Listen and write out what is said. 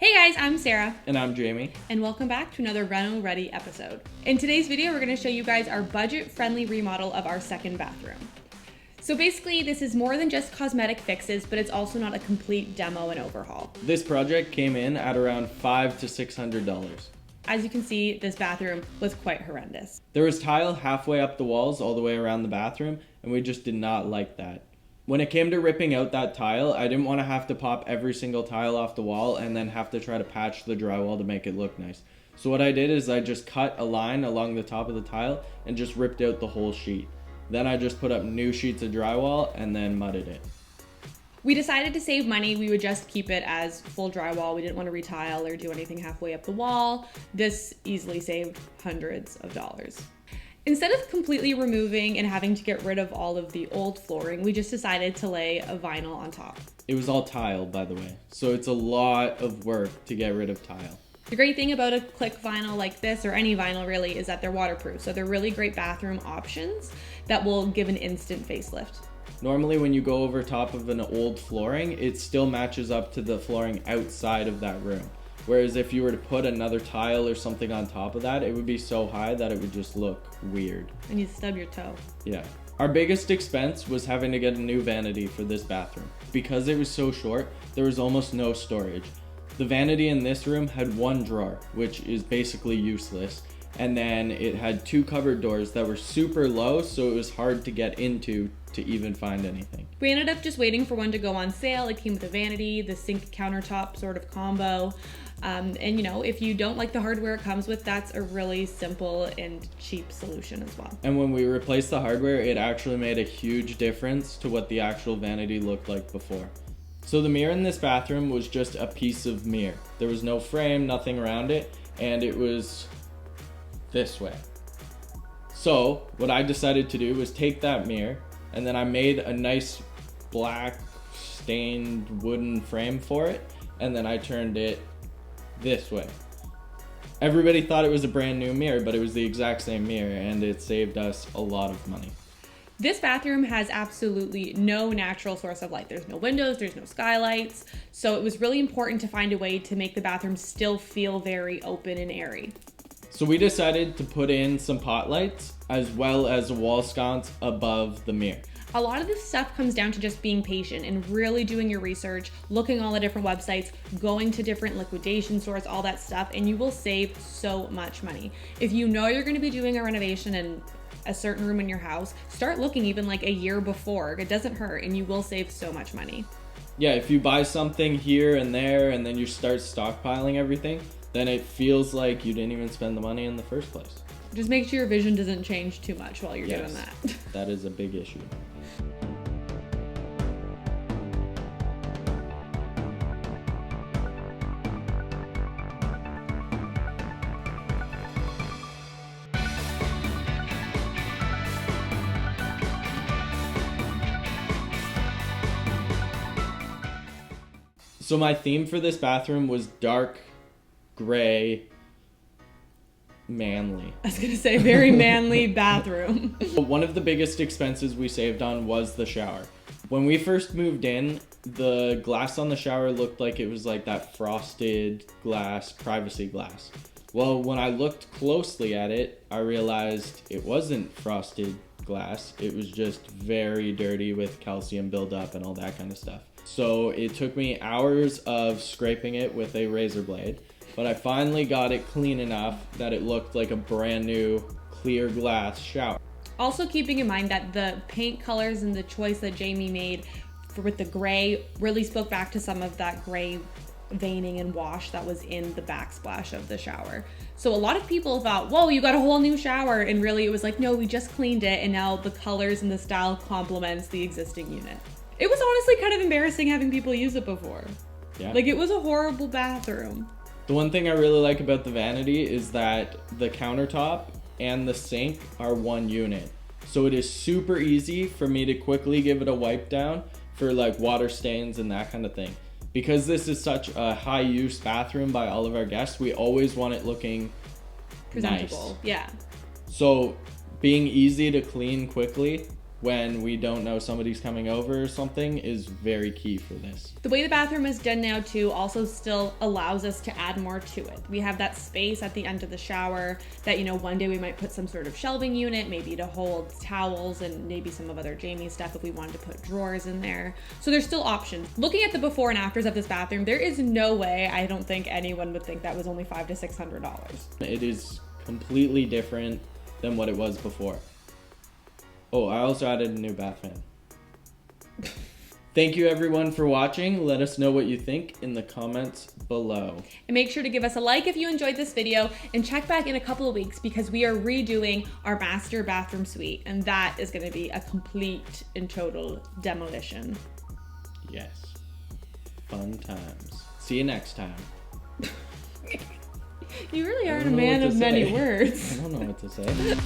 Hey guys, I'm Sarah. And I'm Jamie. And welcome back to another Reno Ready episode. In today's video, we're going to show you guys our budget-friendly remodel of our second bathroom. So basically, this is more than just cosmetic fixes, but it's also not a complete demo and overhaul. This project came in at around $500 to $600. As you can see, this bathroom was quite horrendous. There was tile halfway up the walls all the way around the bathroom, and we just did not like that. When it came to ripping out that tile, I didn't want to have to pop every single tile off the wall and then have to try to patch the drywall to make it look nice. So what I did is I just cut a line along the top of the tile and just ripped out the whole sheet. Then I just put up new sheets of drywall and then mudded it. We decided to save money. We would just keep it as full drywall. We didn't want to retile or do anything halfway up the wall. This easily saved hundreds of dollars. Instead of completely removing and having to get rid of all of the old flooring, we just decided to lay a vinyl on top. It was all tile, by the way, so it's a lot of work to get rid of tile. The great thing about a click vinyl like this, or any vinyl really, is that they're waterproof. So they're really great bathroom options that will give an instant facelift. Normally when you go over top of an old flooring, it still matches up to the flooring outside of that room. Whereas if you were to put another tile or something on top of that, it would be so high that it would just look weird. And you'd stub your toe. Yeah. Our biggest expense was having to get a new vanity for this bathroom. Because it was so short, there was almost no storage. The vanity in this room had one drawer, which is basically useless. And then it had two cupboard doors that were super low, so it was hard to get into to even find anything. We ended up just waiting for one to go on sale. It came with a vanity, the sink countertop sort of combo. And you know, if you don't like the hardware it comes with, that's a really simple and cheap solution as well. And when we replaced the hardware, it actually made a huge difference to what the actual vanity looked like before. So the mirror in this bathroom was just a piece of mirror. There was no frame, nothing around it, and it was this way. So what I decided to do was take that mirror, and then I made a nice black stained wooden frame for it, and then I turned it this way. Everybody thought it was a brand new mirror, but it was the exact same mirror, and it saved us a lot of money. This bathroom has absolutely no natural source of light. There's no windows, there's no skylights. So it was really important to find a way to make the bathroom still feel very open and airy. So we decided to put in some pot lights as well as a wall sconce above the mirror. A lot of this stuff comes down to just being patient and really doing your research, looking all the different websites, going to different liquidation stores, all that stuff, and you will save so much money. If you know you're going to be doing a renovation in a certain room in your house, start looking even like a year before. It doesn't hurt, and you will save so much money. Yeah, if you buy something here and there and then you start stockpiling everything, then it feels like you didn't even spend the money in the first place. Just make sure your vision doesn't change too much while you're doing that. That is a big issue. So my theme for this bathroom was dark, gray, manly. I was gonna say very manly bathroom. One of the biggest expenses we saved on was the shower. When we first moved in, the glass on the shower looked like it was like that frosted glass, privacy glass. Well, when I looked closely at it, I realized it wasn't frosted glass. It was just very dirty with calcium buildup and all that kind of stuff. So it took me hours of scraping it with a razor blade, but I finally got it clean enough that it looked like a brand new clear glass shower. Also keeping in mind that the paint colors and the choice that Jamie made with the gray really spoke back to some of that gray veining and wash that was in the backsplash of the shower. So a lot of people thought, whoa, you got a whole new shower, and really it was like, no, we just cleaned it, and now the colors and the style complements the existing unit. It was honestly kind of embarrassing having people use it before. Yeah. Like, it was a horrible bathroom. The one thing I really like about the vanity is that the countertop and the sink are one unit. So it is super easy for me to quickly give it a wipe down for like water stains and that kind of thing. Because this is such a high use bathroom by all of our guests, we always want it looking presentable. nice. Yeah. So being easy to clean quickly when we don't know somebody's coming over or something is very key for this. The way the bathroom is done now too also still allows us to add more to it. We have that space at the end of the shower that, you know, one day we might put some sort of shelving unit, maybe to hold towels and maybe some of other Jamie's stuff if we wanted to put drawers in there. So there's still options. Looking at the before and afters of this bathroom, there is no way, I don't think anyone would think that was only $500 to $600. It is completely different than what it was before. Oh, I also added a new bath fan. Thank you everyone for watching. Let us know what you think in the comments below. And make sure to give us a like if you enjoyed this video, and check back in a couple of weeks because we are redoing our master bathroom suite, and that is going to be a complete and total demolition. Yes. Fun times. See you next time. You really are a man of many words. I don't know what to say.